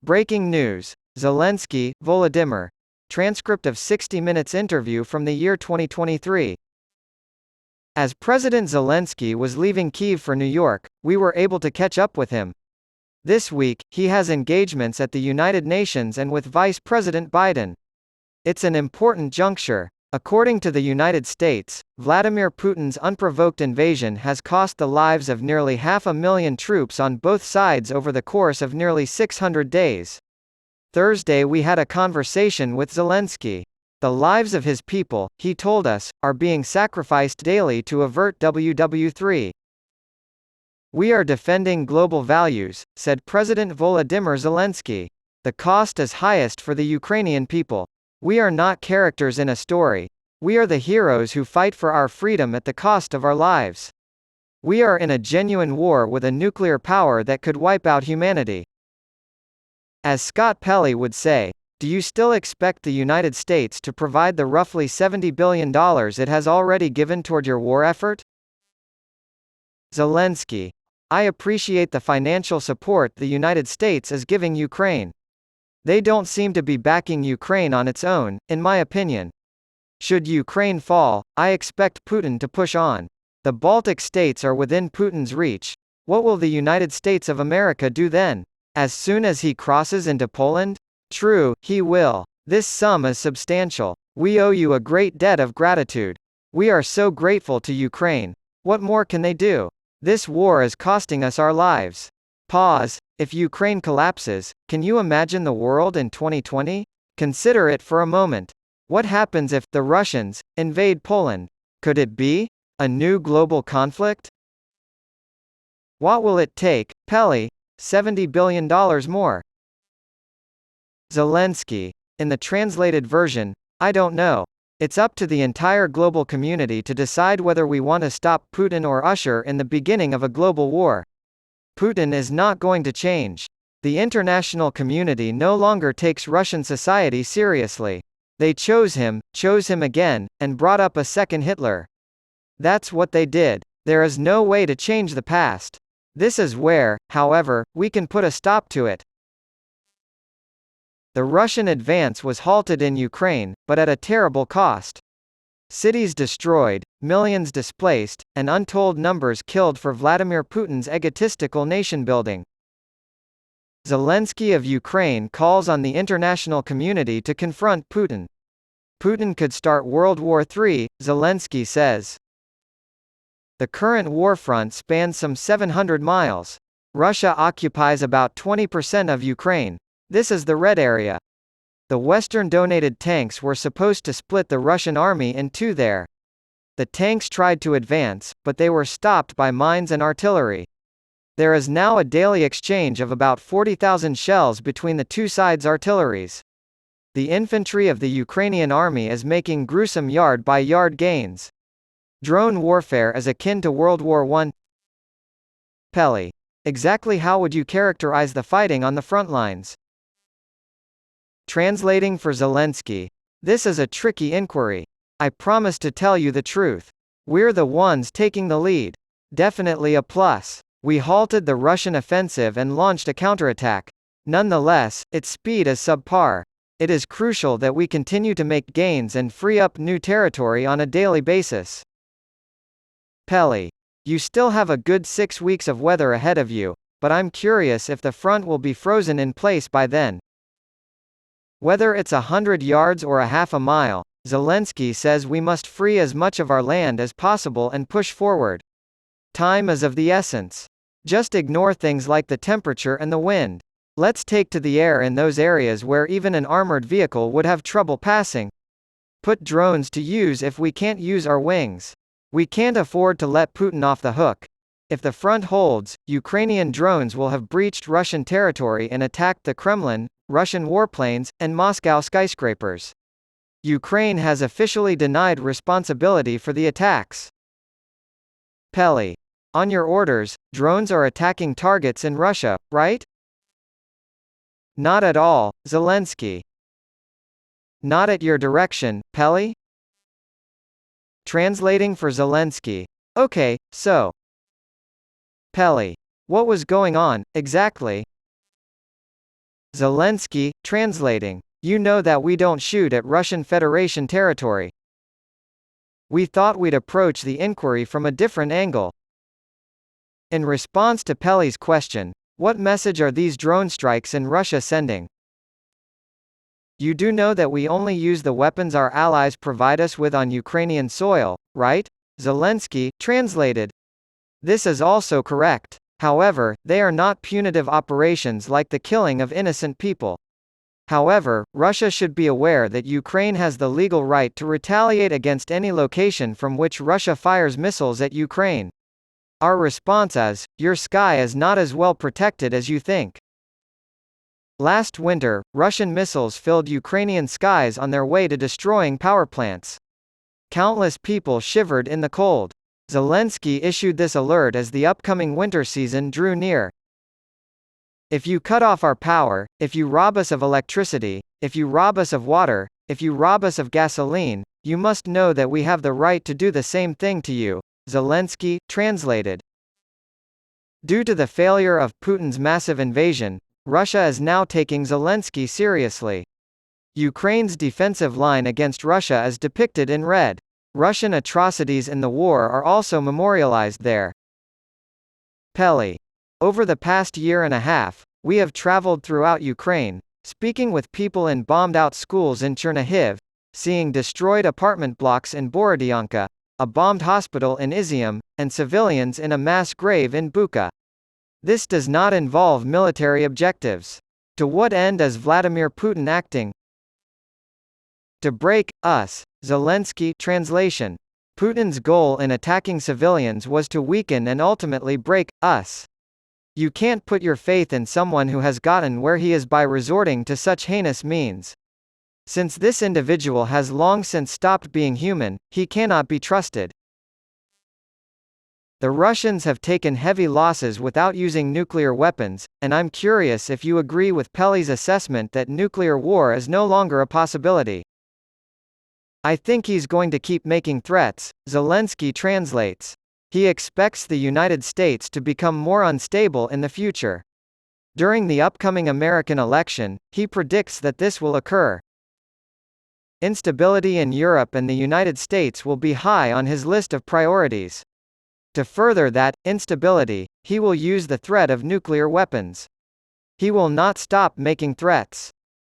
Breaking news. Zelenskyy, Volodymyr. Transcript of 60 Minutes interview from the year 2023. As President Zelenskyy was leaving Kyiv for New York, we were able to catch up with him. This week, he has engagements at the United Nations and with Vice President Biden. It's an important juncture. According to the United States, Vladimir Putin's unprovoked invasion has cost the lives of nearly 500,000 troops on both sides over the course of nearly 600 days. Thursday we had a conversation with Zelenskyy. The lives of his people, he told us, are being sacrificed daily to avert WW3. We are defending global values, said President Volodymyr Zelenskyy. The cost is highest for the Ukrainian people. We are not characters in a story. We are the heroes who fight for our freedom at the cost of our lives. We are in a genuine war with a nuclear power that could wipe out humanity. As Scott Pelley would say, do you still expect the United States to provide the roughly $70 billion it has already given toward your war effort? Zelenskyy. I appreciate the financial support the United States is giving Ukraine. They don't seem to be backing Ukraine on its own, in my opinion. Should Ukraine fall, I expect Putin to push on. The Baltic states are within Putin's reach. What will the United States of America do then? As soon as he crosses into Poland? True, he will. This sum is substantial. We owe you a great debt of gratitude. We are so grateful to Ukraine. What more can they do? This war is costing us our lives. Pause. If Ukraine collapses, can you imagine the world in 2020? Consider it for a moment. What happens if the Russians invade Poland? Could it be a new global conflict? What will it take, Pelley? $70 billion more. Zelenskyy. In the translated version, I don't know. It's up to the entire global community to decide whether we want to stop Putin or usher in the beginning of a global war. Putin is not going to change. The international community no longer takes Russian society seriously. They chose him again, and brought up a second Hitler. That's what they did. There is no way to change the past. This is where, however, we can put a stop to it. The Russian advance was halted in Ukraine, but at a terrible cost. Cities destroyed, millions displaced, and untold numbers killed for Vladimir Putin's egotistical nation-building. Zelenskyy of Ukraine calls on the international community to confront Putin. Putin could start World War III, Zelenskyy says. The current war front spans some 700 miles. Russia occupies about 20% of Ukraine. This is the red area. The Western-donated tanks were supposed to split the Russian army in two there. The tanks tried to advance, but they were stopped by mines and artillery. There is now a daily exchange of about 40,000 shells between the two sides' artilleries. The infantry of the Ukrainian army is making gruesome yard-by-yard gains. Drone warfare is akin to World War I. Pelley. Exactly how would you characterize the fighting on the front lines? Translating for Zelenskyy. This is a tricky inquiry. I promise to tell you the truth. We're the ones taking the lead. Definitely a plus. We halted the Russian offensive and launched a counterattack. Nonetheless, its speed is subpar. It is crucial that we continue to make gains and free up new territory on a daily basis. Pelley. You still have a good 6 weeks of weather ahead of you, but I'm curious if the front will be frozen in place by then. Whether it's 100 yards or a half a mile, Zelenskyy says we must free as much of our land as possible and push forward. Time is of the essence. Just ignore things like the temperature and the wind. Let's take to the air in those areas where even an armored vehicle would have trouble passing. Put drones to use if we can't use our wings. We can't afford to let Putin off the hook. If the front holds, Ukrainian drones will have breached Russian territory and attacked the Kremlin, Russian warplanes, and Moscow skyscrapers. Ukraine has officially denied responsibility for the attacks. Pelley. On your orders, drones are attacking targets in Russia, right? Not at all, Zelenskyy. Not at your direction, Pelley? Translating for Zelenskyy. Okay, so. Pelley. What was going on, exactly? Zelenskyy, translating. You know that we don't shoot at Russian Federation territory. We thought we'd approach the inquiry from a different angle. In response to Pelly's question, what message are these drone strikes in Russia sending? You do know that we only use the weapons our allies provide us with on Ukrainian soil, right? Zelenskyy, translated. This is also correct. However, they are not punitive operations like the killing of innocent people. However, Russia should be aware that Ukraine has the legal right to retaliate against any location from which Russia fires missiles at Ukraine. Our response is, your sky is not as well protected as you think. Last winter, Russian missiles filled Ukrainian skies on their way to destroying power plants. Countless people shivered in the cold. Zelenskyy issued this alert as the upcoming winter season drew near. If you cut off our power, if you rob us of electricity, if you rob us of water, if you rob us of gasoline, you must know that we have the right to do the same thing to you. Zelenskyy, translated. Due to the failure of Putin's massive invasion, Russia is now taking Zelenskyy seriously. Ukraine's defensive line against Russia is depicted in red. Russian atrocities in the war are also memorialized there. Pelly. Over the past year and a half, we have traveled throughout Ukraine, speaking with people in bombed-out schools in Chernihiv, seeing destroyed apartment blocks in Borodyanka, a bombed hospital in Izium, and civilians in a mass grave in Bucha. This does not involve military objectives. To what end is Vladimir Putin acting? To break us. Zelenskyy, translation. Putin's goal in attacking civilians was to weaken and ultimately break us. You can't put your faith in someone who has gotten where he is by resorting to such heinous means. Since this individual has long since stopped being human, he cannot be trusted. The Russians have taken heavy losses without using nuclear weapons, and I'm curious if you agree with Pelly's assessment that nuclear war is no longer a possibility. I think he's going to keep making threats, Zelenskyy translates. He expects the United States to become more unstable in the future. During the upcoming American election, he predicts that this will occur. Instability in Europe and the United States will be high on his list of priorities. To further that instability, he will use the threat of nuclear weapons. He will not stop making threats.